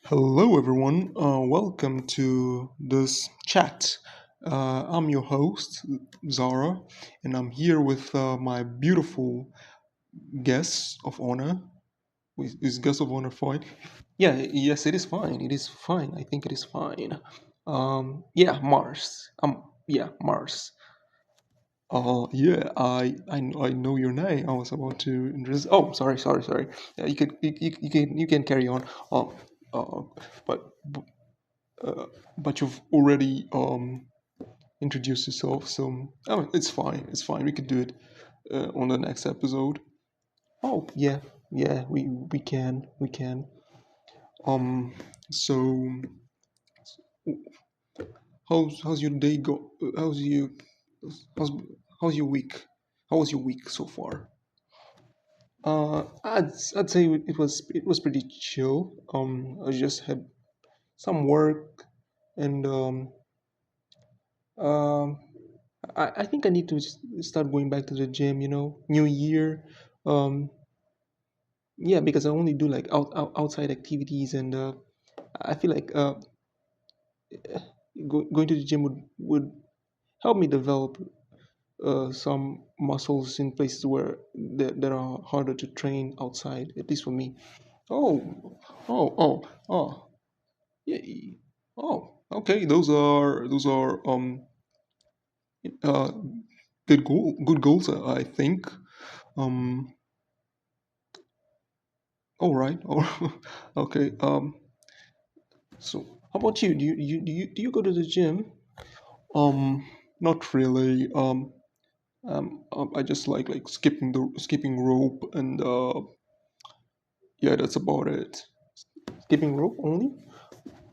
Hello, everyone. Welcome to this chat. I'm your host, Zara, and I'm here with my beautiful guest of honor. Is guest of honor fine? Yeah, yes, it is fine. It is fine. I think it is fine. Yeah, Mars. Yeah, Mars. Yeah, I know your name. I was about to introduce. Oh, sorry. Yeah, you can carry on. Um, uh, but uh, but you've already introduced yourself, so it's fine. It's fine. We could do it on the next episode. Oh yeah, yeah. We can. Um. So how's your day go? How's how's your week? How was your week so far? I'd say it was pretty chill. I just had some work and um I think I need to start going back to the gym, New year. Um, yeah, because I only do like outside activities, and I feel like going to the gym would help me develop some muscles in places where that are harder to train outside, at least for me. Oh, oh, yeah. Oh, okay. Those are uh good goals, I think. Um, All right. Okay. So how about you? Do you go to the gym? Um, Not really. I just like skipping rope, and yeah, that's about it. Skipping rope only?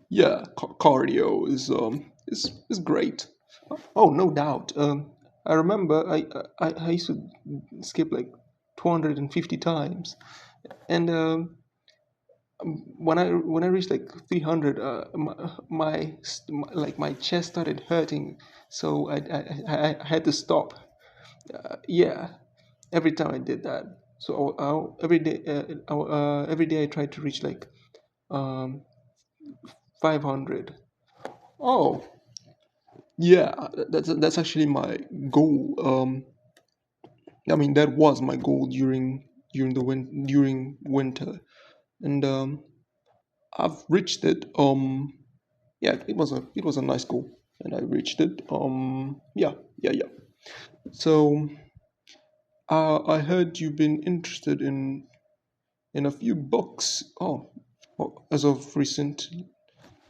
Yeah, cardio is great. Oh, no doubt. I remember I used to skip like 250 times, and when I reached like 300, my chest started hurting, so I had to stop. Yeah, every time I did that. So every day I tried to reach like um 500. Oh, yeah, that's actually my goal. I mean that was my goal during winter, and I've reached it. Yeah, it was a nice goal, and I reached it. Yeah. So I heard you've been interested in a few books. Oh, as of recent.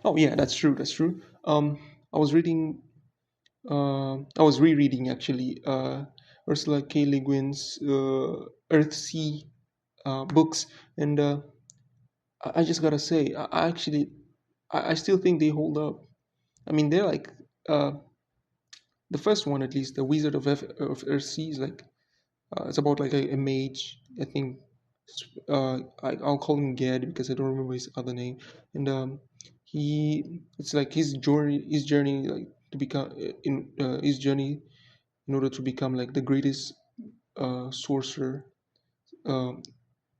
Oh yeah, that's true. That's true. I was reading. I was rereading actually. Ursula K. Le Guin's Earthsea books, and I just gotta say, I actually, I still think they hold up. I mean, they're like uh, the first one, at least, the Wizard of Earthsea is like it's about like a mage. I think I'll call him Ged because I don't remember his other name. And it's like his journey like to become in his journey in order to become like the greatest sorcerer um,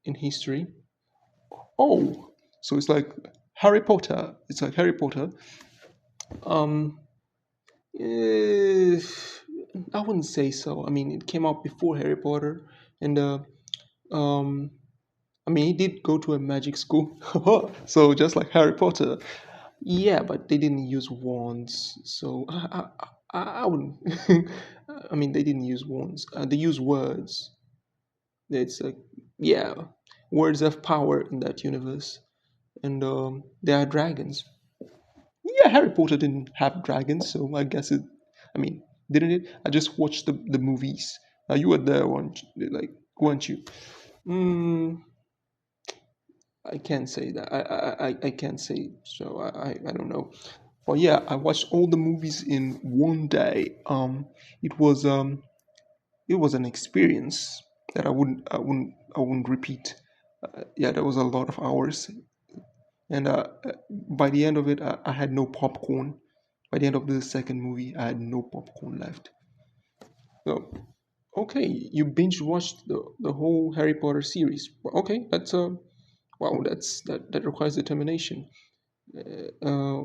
in history. Oh, so it's like Harry Potter. It's like Harry Potter. Um, eh, I wouldn't say so. I mean, it came out before Harry Potter, and um, I mean, he did go to a magic school, so just like Harry Potter. Yeah, but they didn't use wands, so I wouldn't. I mean, they didn't use wands. They use words. It's like yeah, words have power in that universe, and there are dragons. Yeah, Harry Potter didn't have dragons, so I guess it. I mean, didn't it? I just watched the movies. You were there, weren't you? Mm, I can't say that. I can't say. So I don't know. But yeah, I watched all the movies in one day. It was um, it was an experience that I wouldn't repeat. Yeah, there was a lot of hours, and by the end of it, I had no popcorn. By the end of the second movie, I had no popcorn left. So, okay, you binge watched the whole Harry Potter series. Okay, Wow, that requires determination. Uh,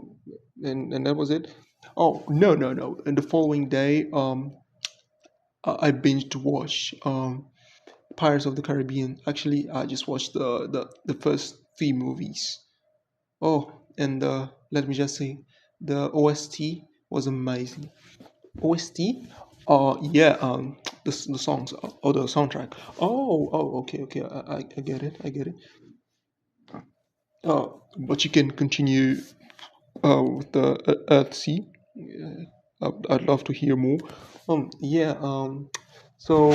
and that was it. Oh no no no! And the following day, I binged watch Pirates of the Caribbean. Actually, I just watched the first three movies. Oh, and let me just say, the OST was amazing. OST? Yeah, the songs or the soundtrack. Okay, okay, I get it, I get it. But you can continue with the Earthsea. I'd love to hear more. Yeah. So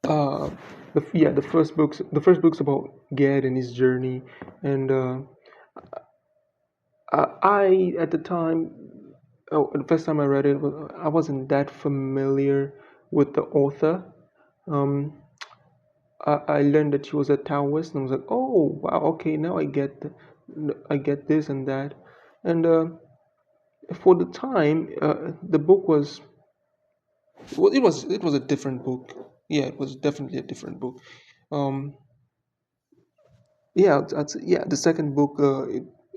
uh, the first book's about Gad and his journey, and I at the time, oh, the first time I read it, I wasn't that familiar with the author. Um, I learned that she was a Taoist, and I was like, oh wow, okay, now I get this and that, and for the time, the book was well, it was a different book. Yeah, it was definitely a different book. Um, yeah, yeah. The second book,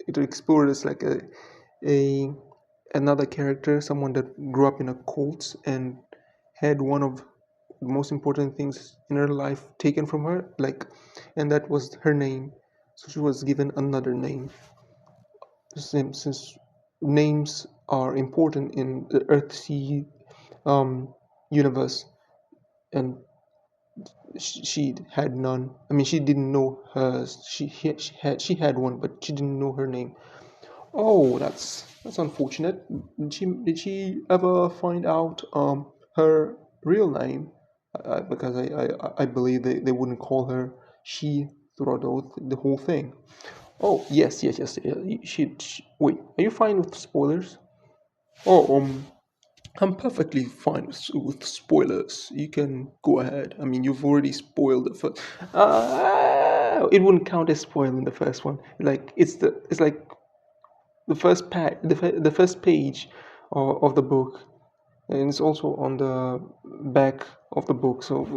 it explored as like a another character, someone that grew up in a cult and had one of the most important things in her life taken from her, like, and that was her name. So she was given another name. Since names are important in the Earthsea universe, and she had none. I mean, she didn't know hers. She had one, but she didn't know her name. Oh, that's unfortunate. Did she ever find out her real name? Because I believe they wouldn't call her she throughout the whole thing. Oh yes yes yes. Wait, are you fine with spoilers? Oh I'm perfectly fine with spoilers. You can go ahead. I mean, you've already spoiled the first. It wouldn't count as spoiling the first one. Like it's like the first page of the book, and it's also on the back of the book, so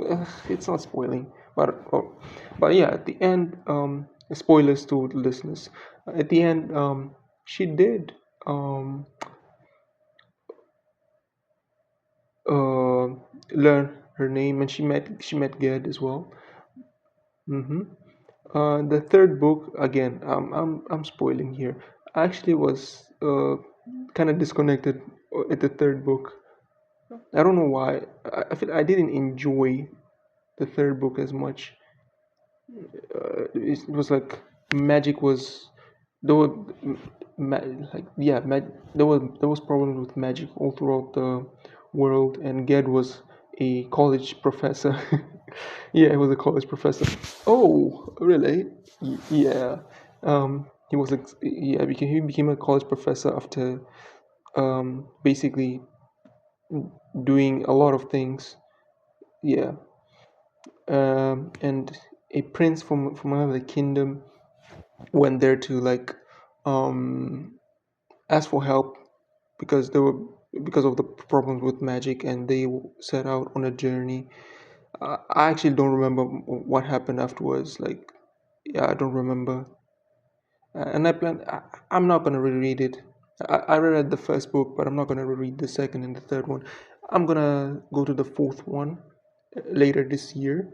it's not spoiling. But yeah, at the end, spoilers to the listeners. At the end, she did um, uh, learn her name, and she met Ged as well. hmm the third book, again, I'm spoiling here. I actually was kind of disconnected at the third book. I don't know why. I feel I didn't enjoy the third book as much. It was like magic was there were like yeah there was problems with magic all throughout the world, and Ged was a college professor. Yeah, he was a college professor. Oh, really? Yeah. He was like yeah he became a college professor after basically doing a lot of things. Yeah. And a prince from another kingdom went there to like um ask for help because they were because of the problems with magic, and they set out on a journey. I actually don't remember what happened afterwards. Like, yeah, I don't remember. And I'm not gonna reread it. I read the first book, but I'm not gonna reread the second and the third one. I'm gonna go to the fourth one later this year.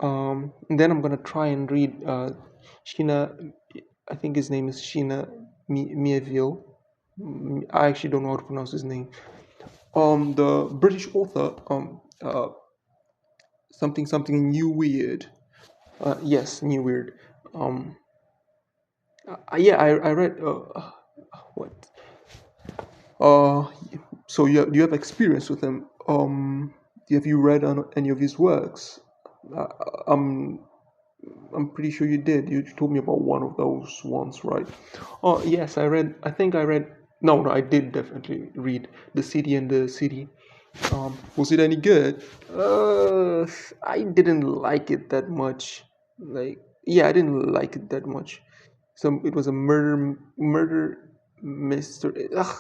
And then I'm gonna try and read Sheena. I think his name is Sheena Mieville. I actually don't know how to pronounce his name. The British author, something something new weird. Yes, new weird. Um, yeah, I read. What? Uh, so you have experience with him. Have you read any of his works? Uh, I'm I'm pretty sure you did. You told me about one of those ones, right? Oh yes, I read. I think I read. No, no, I did definitely read The City and the City. Was it any good? I didn't like it that much. Like, yeah, I didn't like it that much. So it was a murder mystery. Ugh,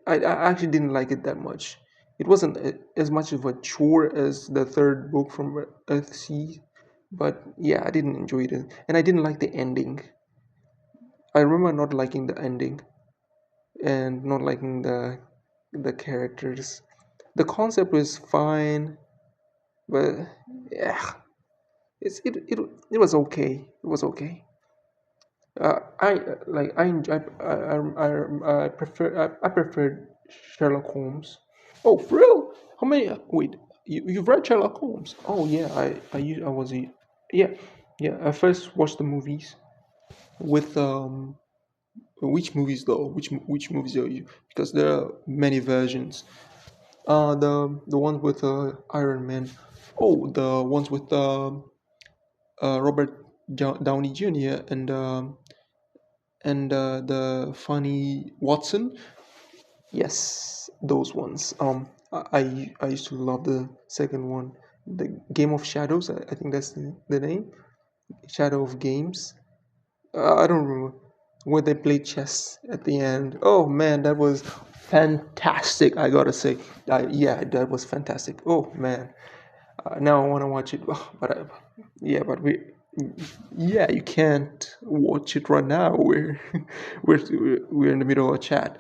I actually didn't like it that much. It wasn't as much of a chore as the third book from Earthsea. But yeah, I didn't enjoy it, and I didn't like the ending. I remember not liking the ending and not liking the characters. The concept was fine, but yeah, it was okay. It was okay. I like I enjoy, I prefer I preferred Sherlock Holmes. Oh, for real? How many? Wait, you've read Sherlock Holmes? Oh yeah, I was yeah, yeah. I first watched the movies with which movies though? Which movies are you? Because there are many versions. The ones with Iron Man. Oh, the ones with Robert Downey Jr. And the funny Watson. Yes, those ones. I used to love the second one, the Game of Shadows. I think that's the name. Shadow of Games. I don't remember where they played chess at the end. Oh man, that was fantastic. I gotta say, yeah, that was fantastic. Oh man, now I want to watch it. Yeah, but yeah, you can't watch it right now. We're in the middle of a chat.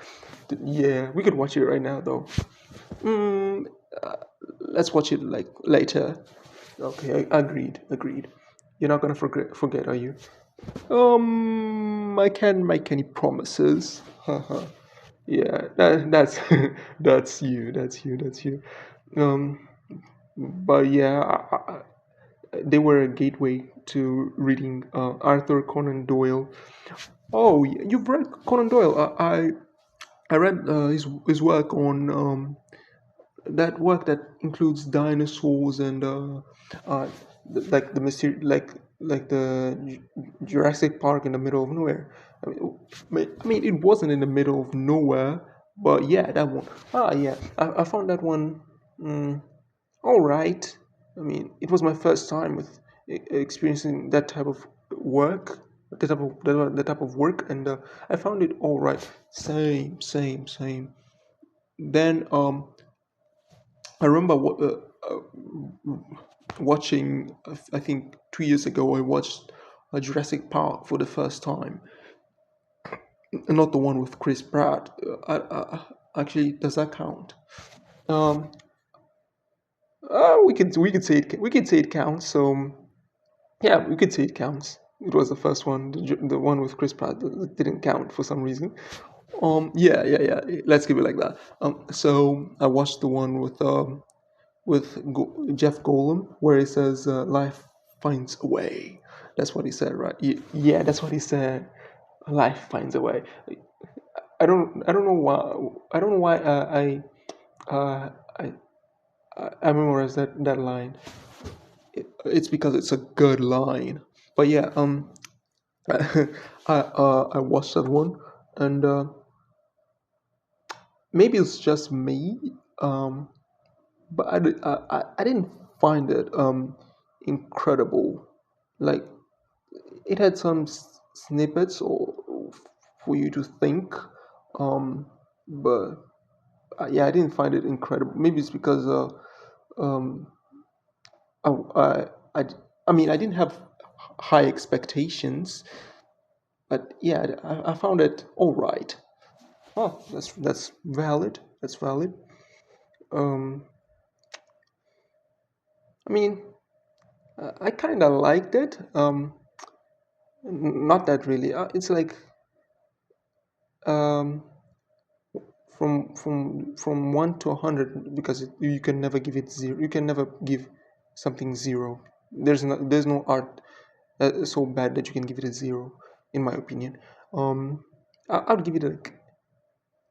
Yeah, we could watch it right now though. Mm, uh, let's watch it like later. Okay, agreed, agreed. You're not gonna forget, are you? I can't make any promises. Haha. Yeah, that's that's you. That's you. That's you. Um, but yeah, they were a gateway to reading Arthur Conan Doyle. Oh, you've read Conan Doyle? I read his work on that work that includes dinosaurs and uh, like the mystery, like the Jurassic Park in the middle of nowhere. I mean, it wasn't in the middle of nowhere, but yeah, that one. Ah, yeah, I found that one. Mm, all right. I mean, it was my first time with experiencing that type of work, that type of work, and I found it all right. Same, same, same. Then I remember watching. I think 2 years ago, I watched Jurassic Park for the first time, not the one with Chris Pratt. Actually, does that count? Um, we could say it counts. So yeah, we could say it counts. It was the first one, the one with Chris Pratt that didn't count for some reason. Yeah, yeah, yeah. Let's give it like that. So I watched the one with Jeff Goldblum where he says, "Life finds a way." That's what he said, right? Yeah, that's what he said. Life finds a way. I don't know why. I don't know why uh, I, I memorized that line. It's because it's a good line. But yeah, I watched that one, and maybe it's just me, um, but I didn't find it incredible. Like it had some snippets or for you to think, um, but yeah, I didn't find it incredible. Maybe it's because um, I, I I I mean I didn't have high expectations, but yeah, I found it all right. Oh, that's valid. That's valid. Um, I mean, I kind of liked it. Not that really. It's like um, from 1 to 100 because you can never give it zero. You can never give something zero. There's no art so bad that you can give it a zero, in my opinion. I'd give it like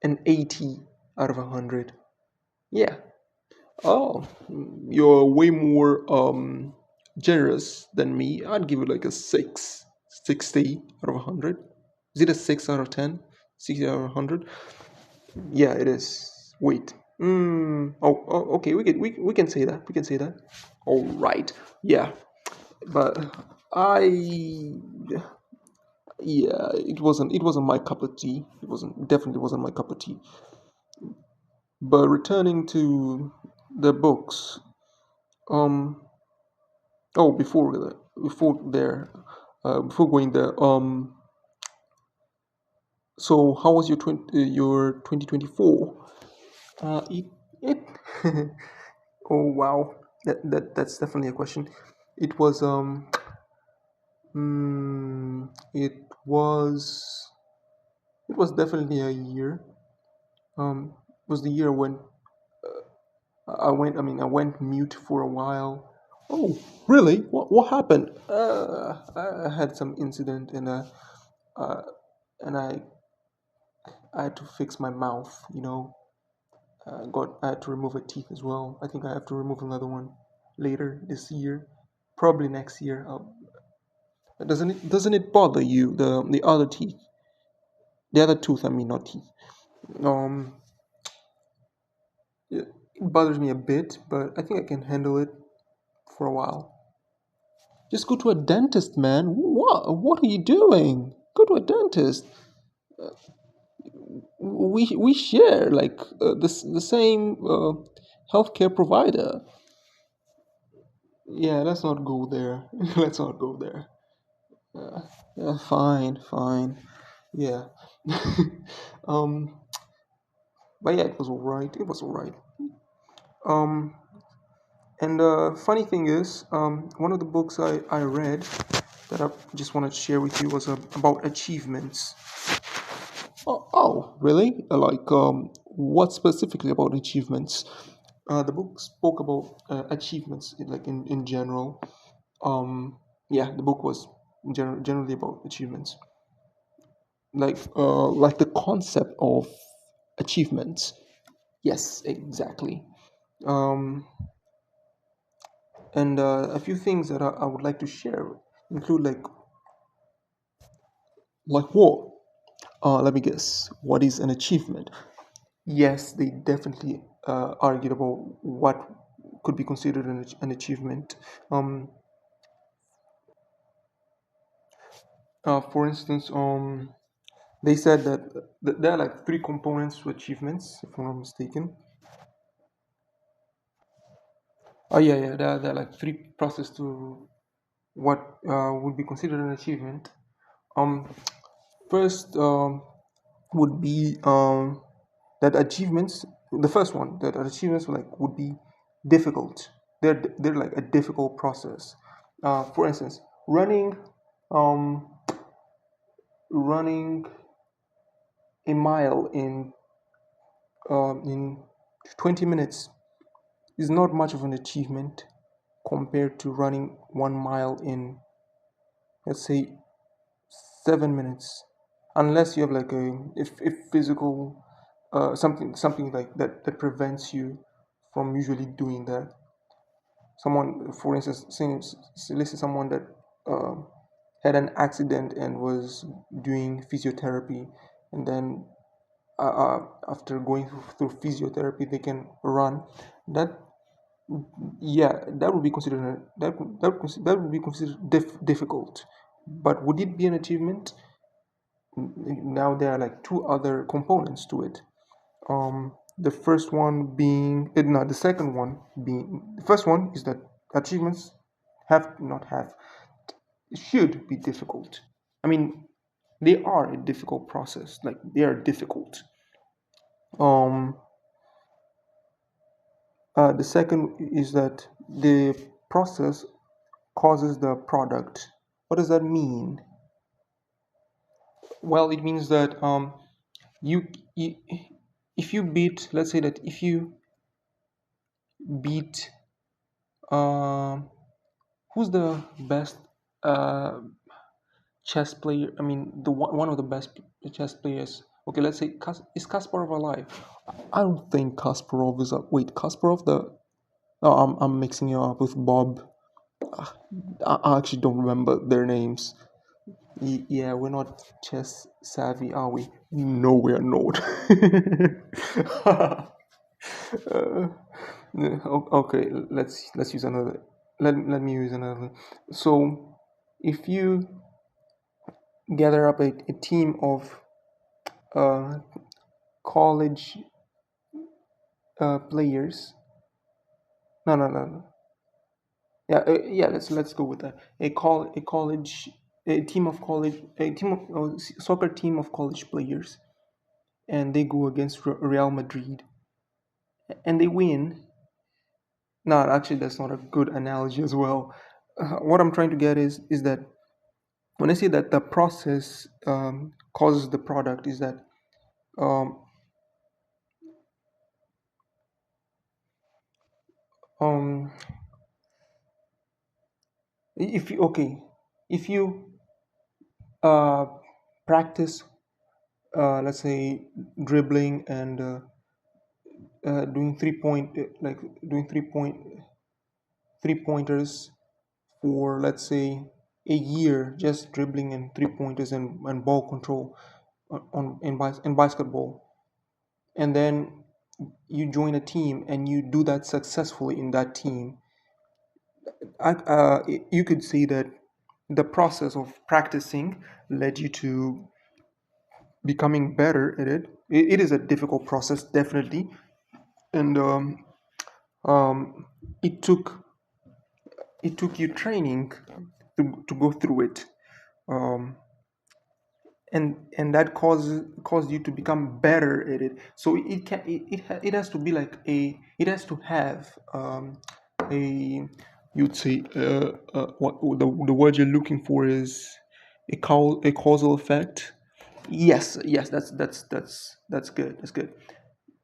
an 80 out of 100. Yeah. Oh, you're way more generous than me. I'd give it like a 60 out of 100. Is it a 6 out of 10? 60 out of 100? Yeah, it is. Wait. Okay, we can say that. We can say that. All right. Yeah. But I yeah, it wasn't my cup of tea. It wasn't definitely wasn't my cup of tea. But returning to the books, um, oh, before that. before there, before going there. So how was your 2024? It oh wow, that's definitely a question. It was it was definitely a year. It was the year when I went mute for a while. Oh, really? What happened? I had some incident uh, and I had to fix my mouth. I had to remove a teeth as well. I think I have to remove another one later this year, probably next year. Doesn't it bother you, the other teeth, the other tooth? I mean, not teeth. Um, it bothers me a bit, but I think I can handle it for a while. Just go to a dentist, man. What are you doing? Go to a dentist. We share like the same healthcare provider. Yeah, let's not go there. Let's not go there. Yeah, fine, fine. Yeah. um, but yeah, it was alright. It was alright. Um, and funny thing is, one of the books I read that I just wanted to share with you was about achievements. Oh, really? Like, what specifically about achievements? The book spoke about achievements, like in general. Yeah, the book was generally about achievements, like the concept of achievements. Yes, exactly. Um, and a few things that I would like to share include like what? Let me guess. What is an achievement? Yes, they definitely argued about what could be considered an achievement. Um, for instance, they said that there are like three components to achievements, if I'm not mistaken. Oh yeah, yeah, there are like three processes to what would be considered an achievement. Um, First would be that achievements. The first one that achievements would be difficult. They're like a difficult process. For instance, um, running a mile in 20 minutes is not much of an achievement compared to running 1 mile in, let's say, 7 minutes, unless you have like if physical something like that prevents you from usually doing that. Someone, for instance, let's say someone that uh, had an accident and was doing physiotherapy, and then after going through physiotherapy they can run. That Yeah, that would be considered that would be considered difficult. But would it be an achievement? Now there are like two other components to it. The first one being no, the second one being the first one is that achievements have not have should be difficult. I mean, they are a difficult process. Like they are difficult. Um, the second is that the process causes the product. What does that mean? Well, it means that you, you if you beat, let's say that if you beat um who's the best uh chess player? I mean, one of the best chess players. Okay, let's say is Kasparov alive? I don't think Kasparov is up. Wait, Kasparov the. Oh, I'm mixing you up with Bob. Ah, I actually don't remember their names. Yeah, we're not chess savvy, are we? No, we are not. Uh, okay, let's use another. Let me use another. So, if you gather up a team of uh, college players, no, no, no, no. Yeah, yeah. Let's go with that. A college, a team of college, a team of soccer team of college players, and they go against Real Madrid, and they win. No, actually, that's not a good analogy as well. What I'm trying to get is that when I say that the process causes the product, is that um, um, if you okay, if you uh, practice, let's say dribbling and doing like doing 3 pointers for, let's say, a year, just dribbling and 3 pointers and ball control in basketball, and then you join a team and you do that successfully in that team. You could say that the process of practicing led you to becoming better at it. It is a difficult process, definitely, and um, it took it took you training to go through it, um, and that caused you to become better at it. So it has to be like it has to have a, you'd say, what the word you're looking for is a causal effect. Yes, that's good. That's good.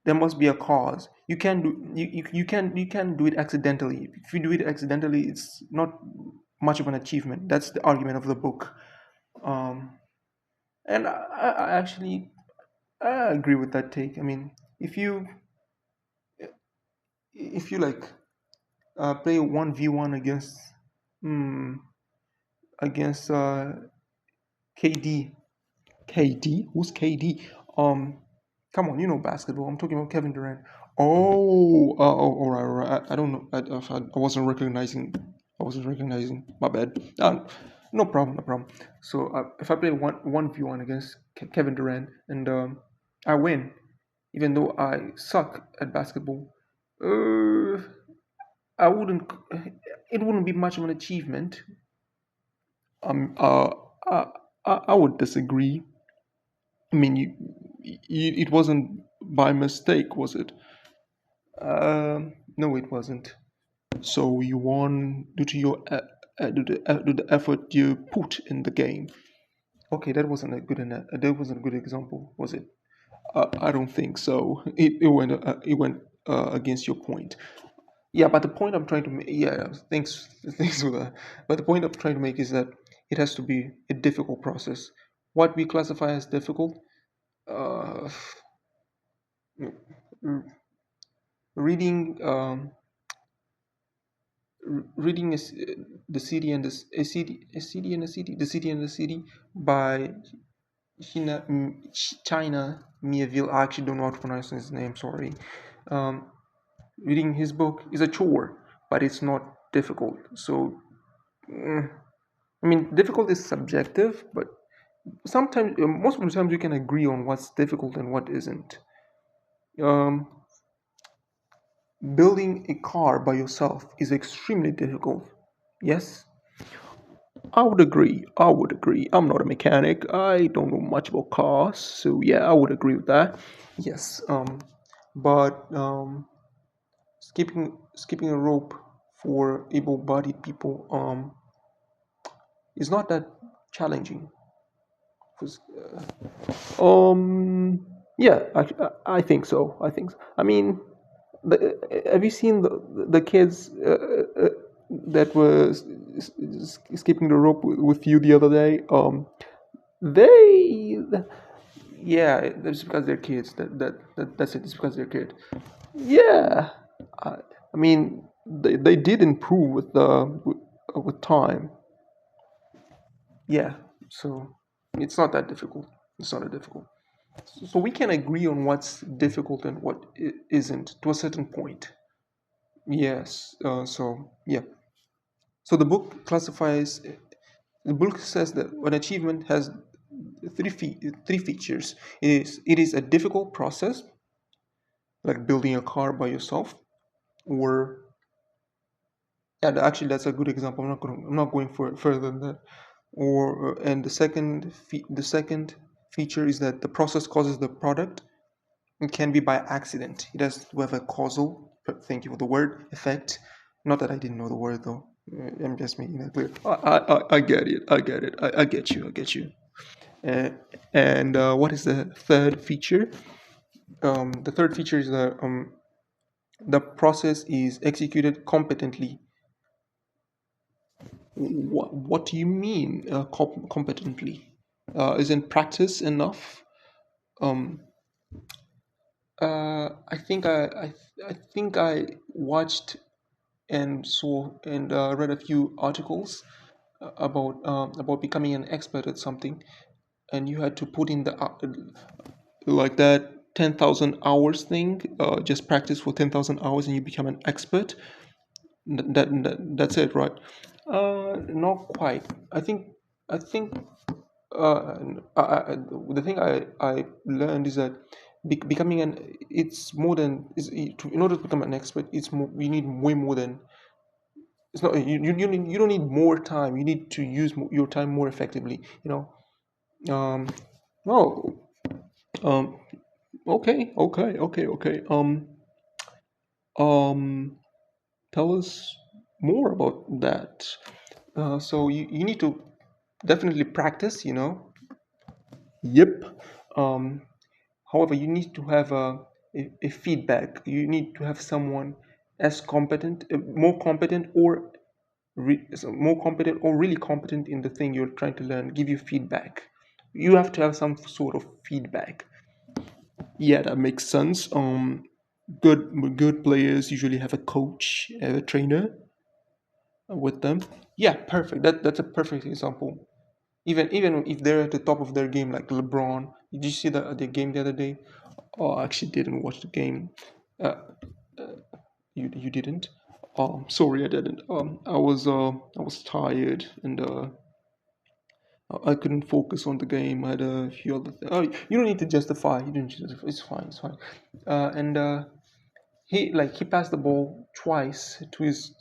There must be a cause. You can do you can do it accidentally. If you do it accidentally, it's not much of an achievement. That's the argument of the book. Um, and I actually I agree with that take. I mean, if you like play 1v1 against mm, against KD. KD? Who's KD? Um, Come on, you know basketball. I'm talking about Kevin Durant. All right, all right. I don't know. I wasn't recognizing. I wasn't recognizing. My bad. No problem, no problem. So if I play one v one against Kevin Durant and I win, even though I suck at basketball, uh, I wouldn't. It wouldn't be much of an achievement. Um, uh, I, I would disagree. I mean, it wasn't by mistake, was it? No, it wasn't. So you won due to due to the effort you put in the game. Okay, that wasn't a good example, was it? I don't think so. It went against your point. Yeah, but the point I'm trying to make, yeah, thanks, thanks for that. But the point I'm trying to make is that it has to be a difficult process. What we classify as difficult, uh, r- reading, reading is the city and the a city, a city and a city, the city and the city by China Mieville. I actually don't know how to pronounce his name. Sorry. Um, Reading his book is a chore, but it's not difficult. So, mm, I mean, difficult is subjective, but sometimes, most of the times, you can agree on what's difficult and what isn't. Um, Building a car by yourself is extremely difficult. Yes, I would agree. I would agree. I'm not a mechanic. I don't know much about cars, so yeah, I would agree with that. Yes. But skipping a rope for able-bodied people is not that challenging. 'Cause, yeah, I think so. I think so. I mean, have you seen the kids that was skipping the rope with you the other day? They, yeah, that's because they're kids. That's it. It's because they're kids. Yeah, I mean, they did improve with time. Yeah, so it's not that difficult. It's not that difficult. So we can agree on what's difficult and what isn't to a certain point. Yes. So yeah. So the book says that an achievement has three features. It is a difficult process, like building a car by yourself, or Yeah, actually, that's a good example. I'm not going for further than that. Or and the second feature is that the process causes the product. It can be by accident. It has to have a causal. Thank you for the word effect. Not that I didn't know the word though. I'm just making that clear. I get it. I get it. I get you. I get you. Uh, and what is the third feature? The third feature is the process is executed competently. What do you mean competently? Isn't practice enough? Um, I think I watched and saw and read a few articles about becoming an expert at something, and you had to put in the like that 10,000 hours thing. Just practice for 10,000 hours, and you become an expert. That's it, right? Not quite. I think the thing I learned is that becoming an it's more than in order to become an expert, it's more, you need way more than it's not you don't need more time. You need to use your time more effectively. Um, oh, um, okay. Um, tell us more about that. So you need to definitely practice. Yep. Um, However, you need to have a feedback. You need to have someone as competent, more competent or really competent in the thing you're trying to learn. Give you feedback. You have to have some sort of feedback. Yeah, that makes sense. Good players usually have a coach, a trainer with them. Yeah, perfect. That's a perfect example. Even if they're at the top of their game, like LeBron. Did you see the game the other day? Oh, I actually didn't watch the game. Uh, you didn't? Sorry, I didn't. I was tired and I couldn't focus on the game. I had a few other things. Oh, you don't need to justify. You don't. Need to justify. It's fine. It's fine. And he passed the ball twice to his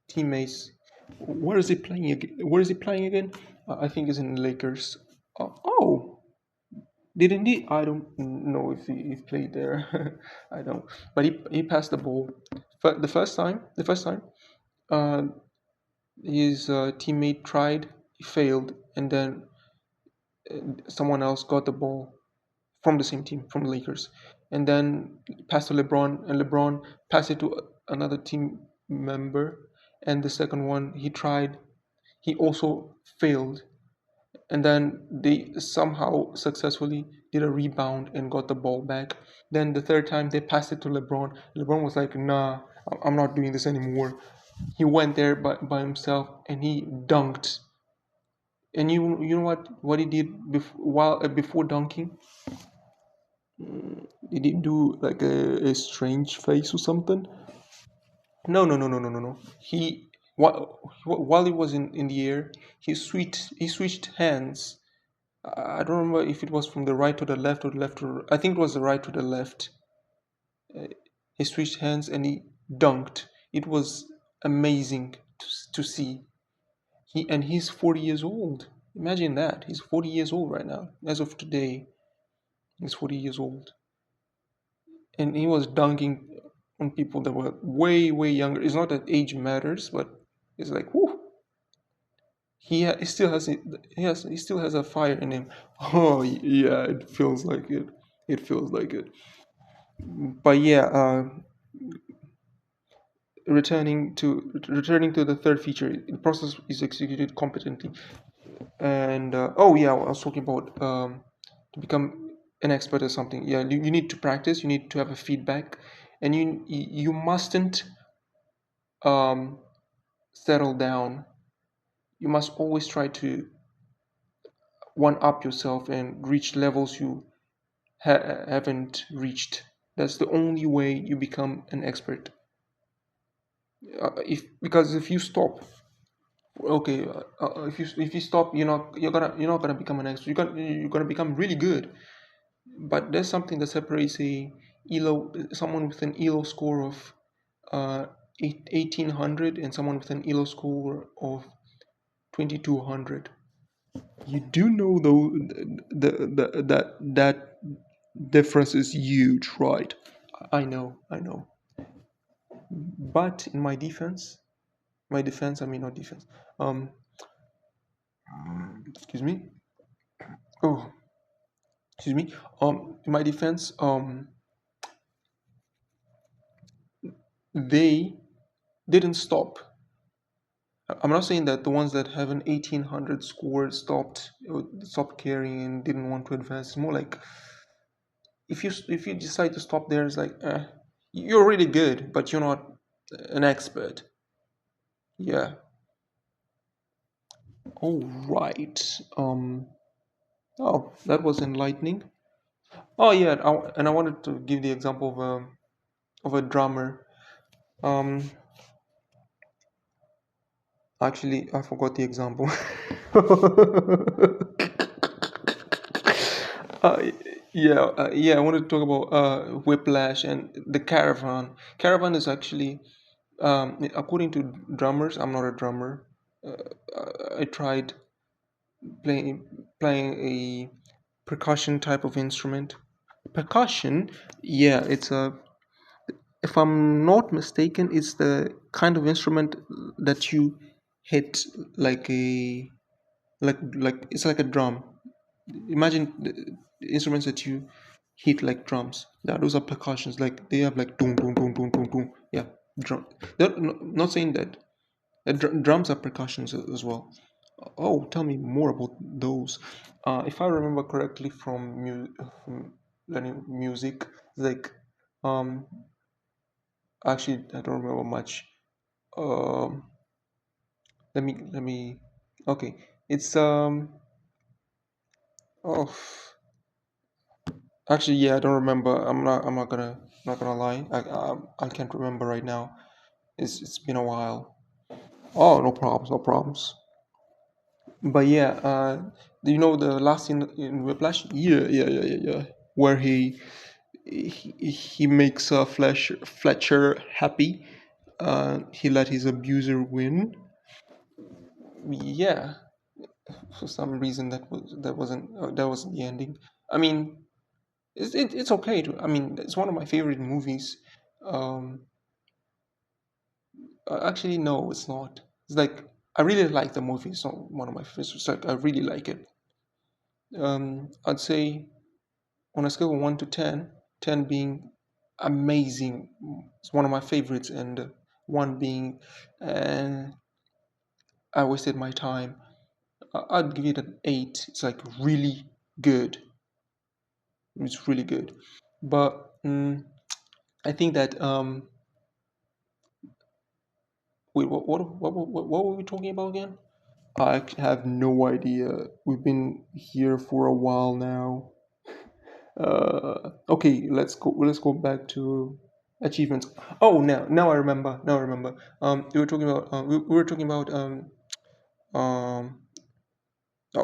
teammates. Where is he playing again? Where is he playing again? I think he's in the Lakers. Oh, didn't he? I don't know if he played there. I don't. But he passed the ball. The first time, uh, his teammate tried, he failed, and then someone else got the ball from the same team, from the Lakers, and then passed to LeBron, and LeBron passed it to another team member, and the second one he tried, he also failed, and then they somehow successfully did a rebound and got the ball back. Then the third time they passed it to LeBron. LeBron was like, "Nah, I'm not doing this anymore." He went there by himself and he dunked. And you know what he did before dunking? He did do like a strange face or something. No. While he was in the air, he switched hands. I don't remember if it was from the right to the left or the left to. I think it was the right to the left. He switched hands and he dunked. It was amazing to see. He's 40 years old. Imagine that. He's 40 years old right now. As of today, he's 40 years old. And he was dunking on people that were way younger. It's not that age matters, but it's like, whoo, he still has he still has a fire in him. Oh yeah, it feels like it. It feels like it. But yeah, returning to the third feature, the process is executed competently. And oh yeah, I was talking about to become an expert at something. Yeah, you need to practice. You need to have a feedback, and you mustn't um, settle down. You must always try to one up yourself and reach levels you haven't reached. That's the only way you become an expert. If because if you stop, okay, if you stop, you're not gonna become an expert. You're gonna become really good. But there's something that separates someone with an ELO score of uh, 1800 and someone with an ELO score of 2200. You do know though that difference is huge, right? I know. But in my defense, I mean not defense. Um, excuse me. Oh, excuse me. In my defense, they didn't stop. I'm not saying that the ones that have an 1800 score stopped caring and didn't want to advance. It's more like if you decide to stop there, it's like you're really good, but you're not an expert. Yeah. All right. Oh, that was enlightening. Oh yeah, and I wanted to give the example of a drummer. Um, Actually, I forgot the example. uh, yeah. I wanted to talk about Whiplash and the Caravan. Caravan is actually, according to drummers, I'm not a drummer. I tried playing a percussion type of instrument. Percussion, yeah, it's a. If I'm not mistaken, it's the kind of instrument that you hit like a like it's like a drum. Imagine the instruments that you hit like drums. Yeah, those are percussions. Like they have like boom boom boom boom boom boom. Yeah, drum. Not saying that drums are percussions as well. Oh, tell me more about those. If I remember correctly from learning music, like um actually I don't remember much. Um, let me. Okay, it's oh. Actually, yeah, I don't remember. I'm not gonna lie. I can't remember right now. It's been a while. Oh, no problems, no problems. But yeah, do you know the last scene in Whiplash? Yeah. Where he makes Fletcher happy. He let his abuser win. Yeah, for some reason that wasn't the ending. I mean, it's okay to. I mean, it's one of my favorite movies. Um, Actually, no, it's not. It's like I really like the movie. It's not one of my favorites. It's like I really like it. I'd say on a scale of 1 to 10, 10 being amazing. It's one of my favorites, and one being, uh, I wasted my time. I'd give it an 8. It's like really good. It's really good. But I think that wait, what were we talking about again? I have no idea. We've been here for a while now. Okay, let's go back to achievements. Oh, now I remember. Now I remember. We were talking about we were talking about um I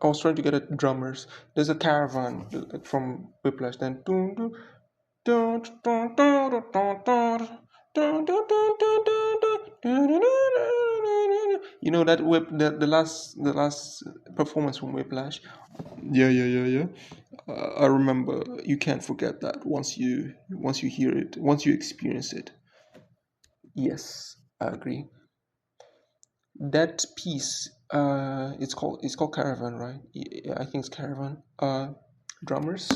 was trying to get at drummers. There's a caravan like from Whiplash. Then dun, dun, dun, dun, dun, dun, dun, dun, dun, dun, dun, dun, dun, dun, dun, dun, dun, dun. You know that the last performance from Whiplash. Yeah. I remember. You can't forget that once you hear it, once you experience it. Yes, I agree. That piece, it's called Caravan, right? Yeah, I think it's Caravan. Drummers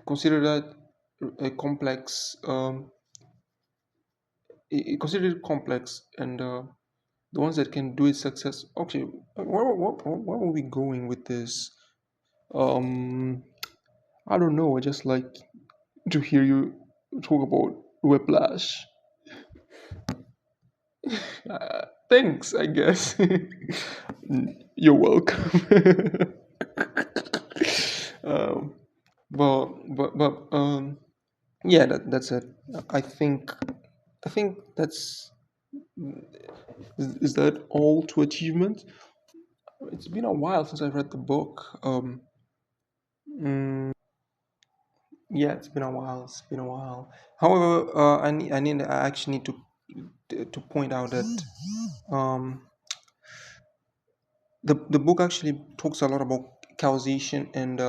consider that a complex. Consider it complex, and the ones that can do it success. Okay, where are we going with this? Um, I don't know. I just like to hear you talk about Whiplash. Thanks, I guess. You're welcome. um, but yeah, that's it. I think I think that's is that all to achievement? It's been a while since I read the book. Yeah, it's been a while. It's been a while. However, I actually need to point out that um, the book actually talks a lot about causation and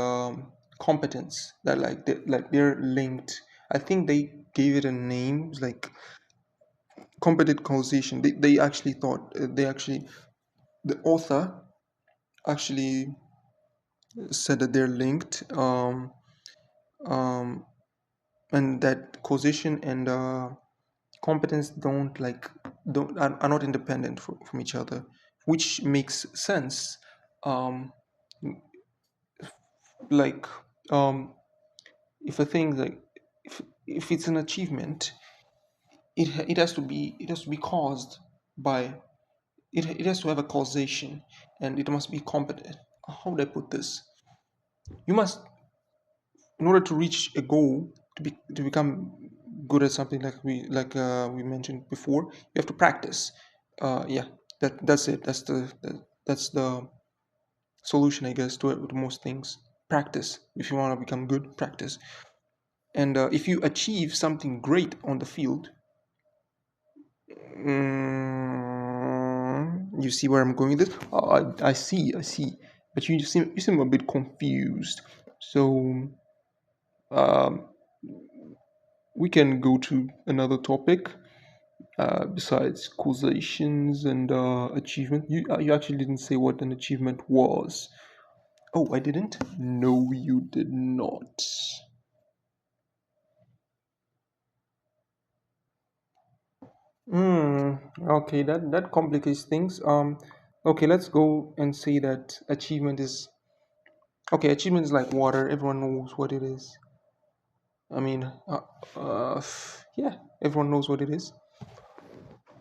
competence. That like they're linked. I think they gave it a name like competent causation. They actually thought they actually the author actually said that they're linked. Um, and that causation and competence are not independent from each other, which makes sense. um like um if a thing like if it's an achievement, it has to be caused by it has to have a causation, and it must be competent. How would I put this? You must, in order to reach a goal, to become good at something, we mentioned before, you have to practice. Yeah, that's it. That's the solution, I guess, to most things. Practice. If you want to become good, practice. And if you achieve something great on the field, you see where I'm going with this. I see, I see. But you seem a bit confused. So um, we can go to another topic besides causations and achievement. You actually didn't say what an achievement was. Oh, I didn't? No, you did not. Okay, that complicates things. Okay, let's go and say that achievement is okay. Achievement is like water. Everyone knows what it is. I mean, yeah, everyone knows what it is.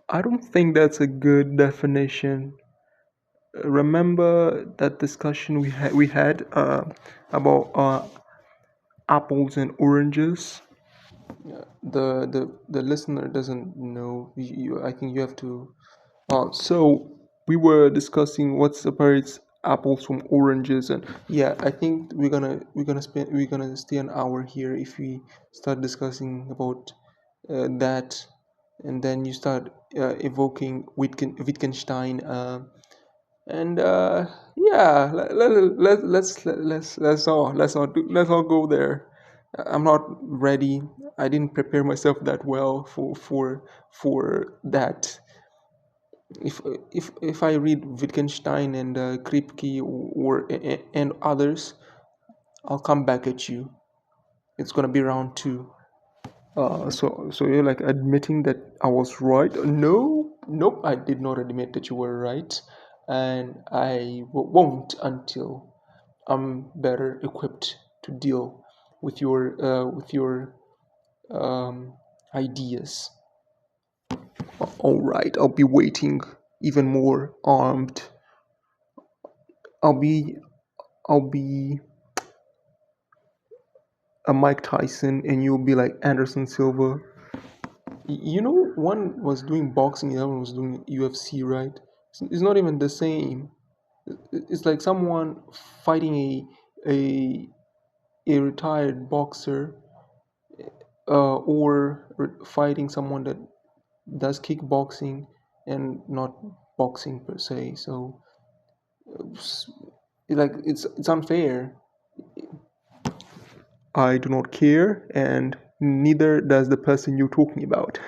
I don't think that's a good definition. Remember that discussion we had about apples and oranges. Yeah, the listener doesn't know. I think you have to. So we were discussing what separates apples from oranges, and yeah, I think we're gonna stay an hour here if we start discussing about that, and then you start evoking Wittgenstein. And yeah, let's all go there. I'm not ready. I didn't prepare myself that well for that. If I read Wittgenstein and Kripke and others, I'll come back at you. It's gonna be round two. So you're like admitting that I was right? No, nope, I did not admit that you were right, and won't until I'm better equipped to deal with your um, ideas. All right, I'll be waiting, even more armed. I'll be I'll be a Mike Tyson, and you'll be like Anderson Silva. You know, one was doing boxing, the other one was doing UFC, right? It's not even the same. It's like someone fighting a a retired boxer, or fighting someone that does kickboxing and not boxing per se. So s- it's unfair. I do not care, and neither does the person you're talking about.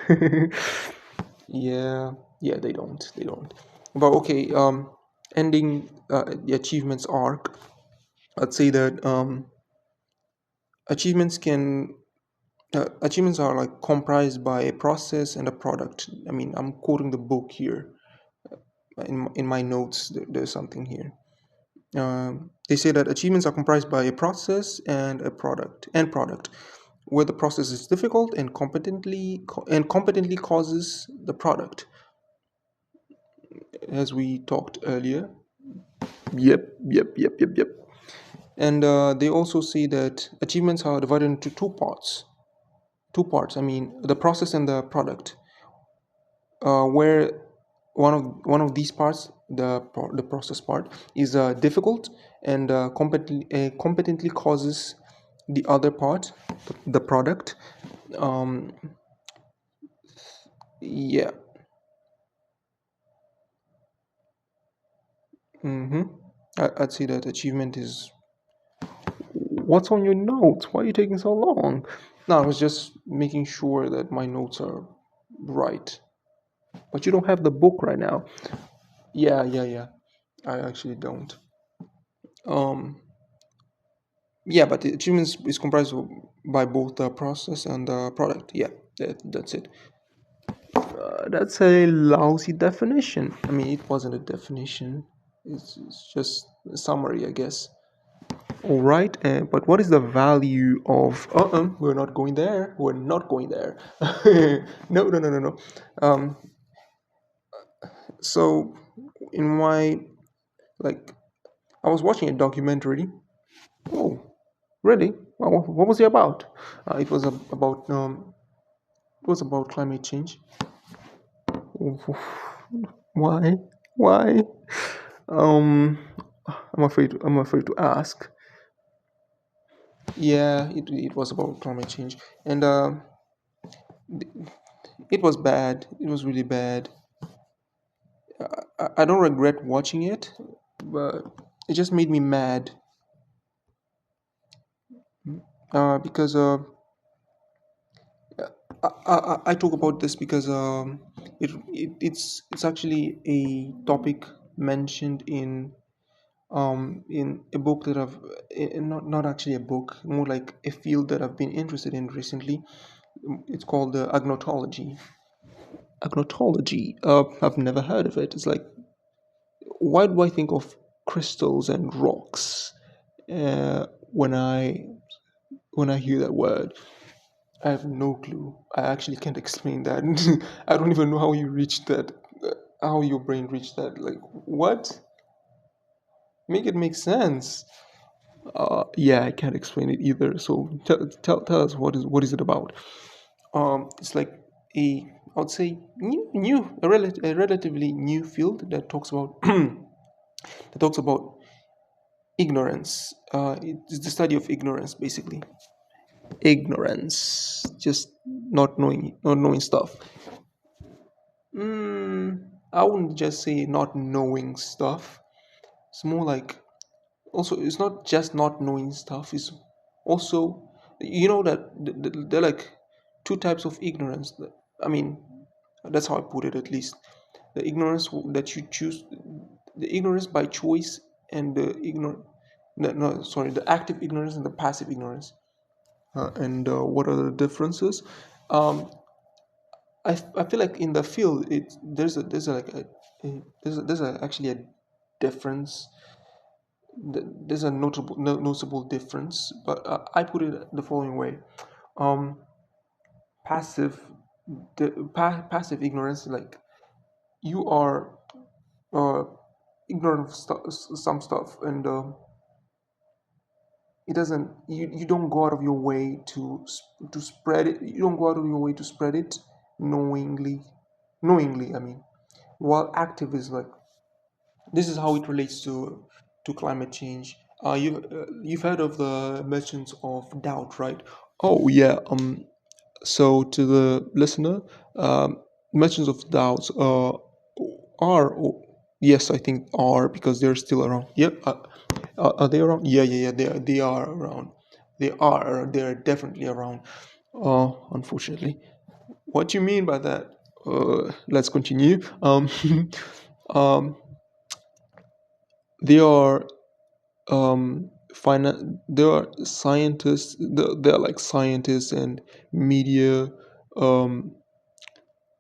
Yeah, yeah, they don't. But okay, ending the achievements arc. I'd say that achievements can achievements are like comprised by a process and a product. I mean, I'm quoting the book here. In my notes, there's something here. They say that achievements are comprised by a process and a product, where the process is difficult and competently causes the product, as we talked earlier. Yep. And they also say that achievements are divided into two parts. I mean, the process and the product, where one of these parts, the process part, is difficult and competently causes the other part, the product. Um, yeah. Mm-hmm. I'd say that achievement is what's on your notes. Why are you taking so long? No, I was just making sure that my notes are right. But you don't have the book right now. Yeah, yeah, yeah. I actually don't. Um, yeah, but the achievements is comprised by both the process and the product. Yeah, that's it. That's a lousy definition. I mean, it wasn't a definition. It's just a summary, I guess. All right, but what is the value of? We're not going there. We're not going there. No, no, no, no, no. Um, so, in my like, I was watching a documentary. Oh, really? What was it about? It was about it was about climate change. Why? Why? Um, I'm afraid to ask. Yeah, it was about climate change, and it was bad. It was really bad. I don't regret watching it, but it just made me mad because I talk about this because it's actually a topic mentioned in a book that not actually a book, more like a field that I've been interested in recently. It's called agnotology. Agnotology. I've never heard of it. It's like, why do I think of crystals and rocks when I hear that word? I have no clue. I actually can't explain that. I don't even know how you reached that. How your brain reached that? Like what? Make it make sense. Yeah, I can't explain it either. So tell us what is it about? It's like I would say a relatively new field that talks about that talks about ignorance. It's the study of ignorance, basically. Ignorance, just not knowing stuff. I wouldn't just say not knowing stuff. It's more like also it's not just not knowing stuff. It's also that there are like two types of ignorance. I mean, that's how I put it at least. The ignorance that you choose, the ignorance by choice, and the no, sorry, the active ignorance and the passive ignorance. And what are the differences? Um, I feel like in the field there's a, like there's actually a difference. There's a noticeable difference, but I put it the following way. Um, passive passive ignorance, like you are uh, ignorant of some stuff, and it doesn't you don't go out of your way to spread it. You don't go out of your way to spread it knowingly, I mean. While active is like, this is how it relates to climate change. You've heard of the merchants of doubt, right? Oh yeah. So to the listener, merchants of doubts are yes, I think are, because they're still around. Yep. Are they around? Yeah, yeah, yeah. They are around. They are definitely around. Unfortunately. What do you mean by that? Let's continue. Um, they are there are scientists. They're like scientists and media. Um,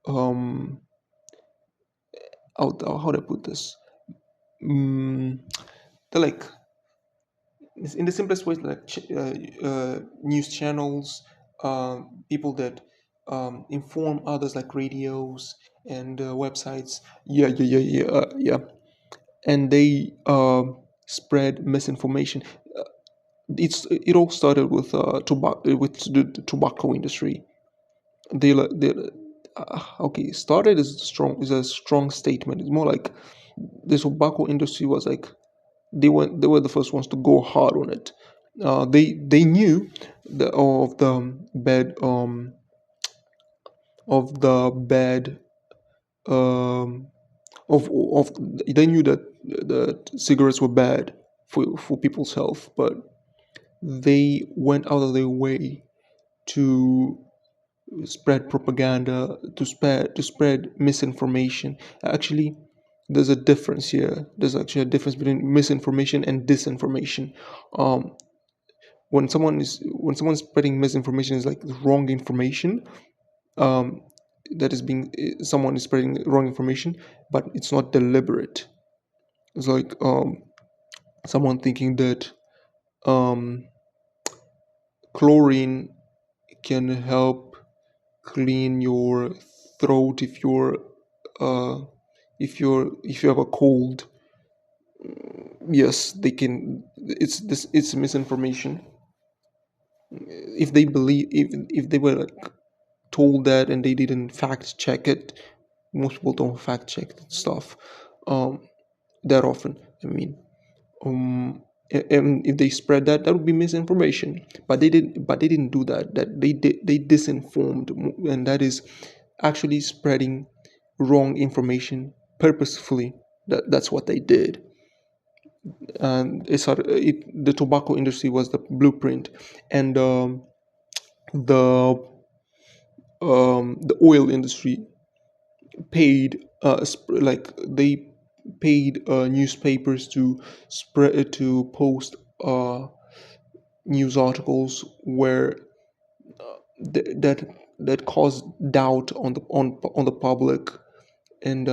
um, how do I put this? Mm, they're like, in the simplest way, like news channels, people that inform others, like radios and websites. Yeah, yeah, yeah, yeah, yeah. And they spread misinformation. It all started with tobacco, with the tobacco industry. They okay, started is a strong statement. It's more like the tobacco industry was like they were the first ones to go hard on it. They knew of the bad of the bad um, of they knew that cigarettes were bad for people's health, but they went out of their way to spread propaganda, to spread misinformation. Actually, there's a difference here. There's actually a difference between misinformation and disinformation. Um, when someone's spreading misinformation, is like wrong information. Um, that is being Someone is spreading wrong information, but it's not deliberate. It's like someone thinking that um, chlorine can help clean your throat uh, if you have a cold. Yes, they can. It's misinformation. If they were like told that and they didn't fact check it. Most people don't fact check that stuff um, that often. I mean, and if they spread that, that would be misinformation. But they didn't do that. They disinformed, and that is actually spreading wrong information purposefully. That's what they did. And the tobacco industry was the blueprint, and the the oil industry paid like they paid newspapers to spread to post news articles where that that caused doubt on the public, and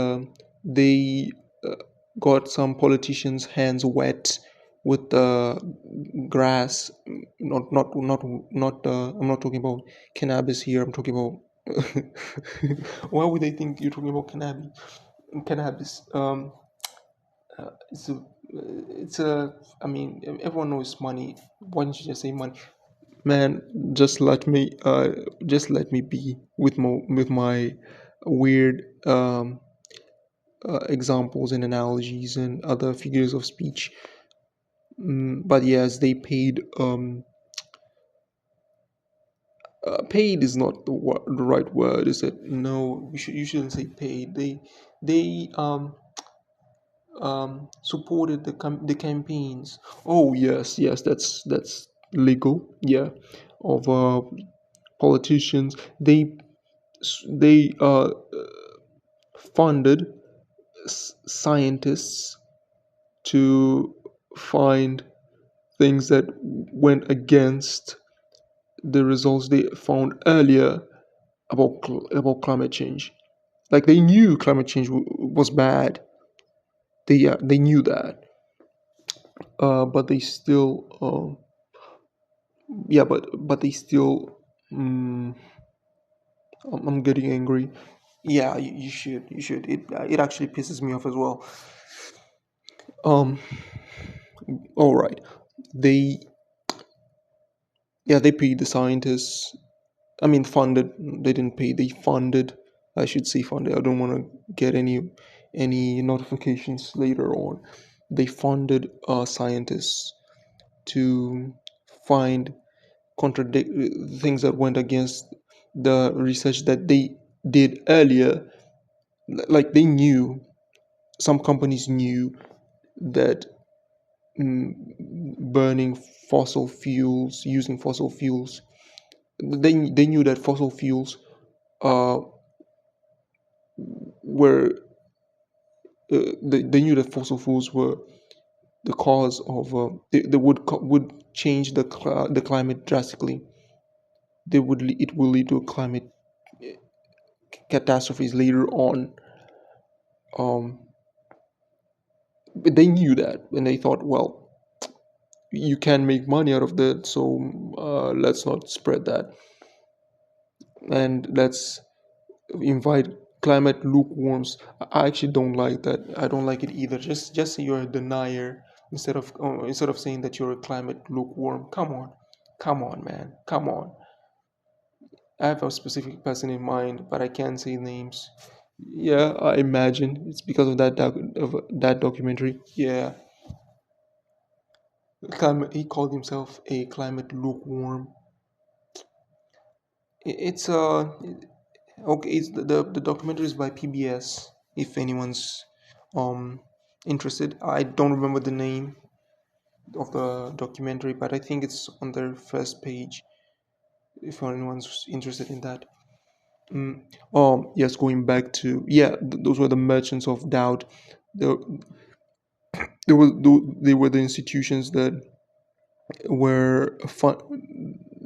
they uh, got some politicians' hands wet with grass. Not I'm not talking about cannabis here. I'm talking about why would they think you're talking about cannabis? It's a I mean, everyone knows money. Why don't you just say money? Man, just let me be with my weird examples and analogies and other figures of speech. But yes, they paid. Paid is not the right word, is it? No, you shouldn't say paid. They supported the campaigns. Oh yes, yes, that's legal. Yeah, of politicians. They funded scientists to find things that went against the results they found earlier about climate change. Like they knew climate change was bad. They knew that, but they still yeah, but they still. Um, I'm getting angry. Yeah, you should. You should. It actually pisses me off as well. Um. All right. They they paid the scientists. I mean, funded. They didn't pay. They funded. I should say funded. I don't want to get any notifications later on. They funded scientists to find contradict things that went against the research that they did earlier. Like they knew, some companies knew that burning fossil fuels, using fossil fuels, they knew that fossil fuels uh, were they knew that fossil fuels were the cause of they would change the climate drastically. It will lead to climate catastrophes later on. Um, but they knew that, and they thought, well, you can make money out of that, so let's not spread that, and let's invite climate lukewarms. I actually don't like that. I don't like it either. Just say you're a denier instead of saying that you're a climate lukewarm. Come on, man, come on. I have a specific person in mind, but I can't say names. Yeah, I imagine it's because of that documentary. Yeah, Climate. He called himself a climate lukewarm. It's okay. It's the documentary is by PBS. If anyone's um interested, I don't remember the name of the documentary, but I think it's on their first page. If anyone's interested in that. Mm. Yes, going back to yeah, those were the merchants of doubt. They, they were the institutions were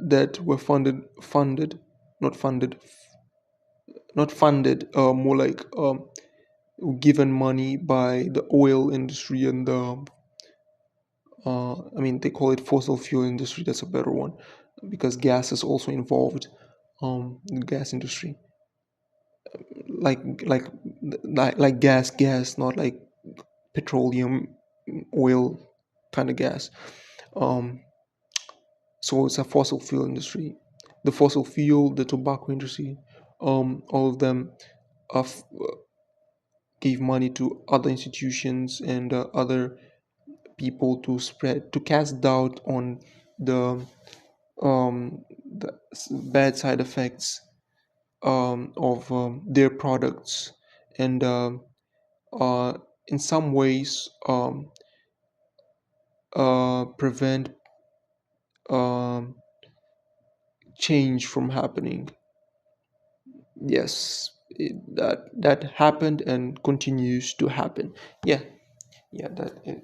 that were not funded, not funded, more like given money by the oil industry and the I mean they call it fossil fuel industry. That's a better one because gas is also involved. The gas industry, like like like gas, not like petroleum, oil kind of gas. Um, so it's a fossil fuel industry. The fossil fuel, the tobacco industry, all of them of gave money to other institutions and other people to spread to cast doubt on the bad side effects of their products and uh, in some ways prevent um, change from happening. Yes, that happened and continues to happen. Yeah, yeah, that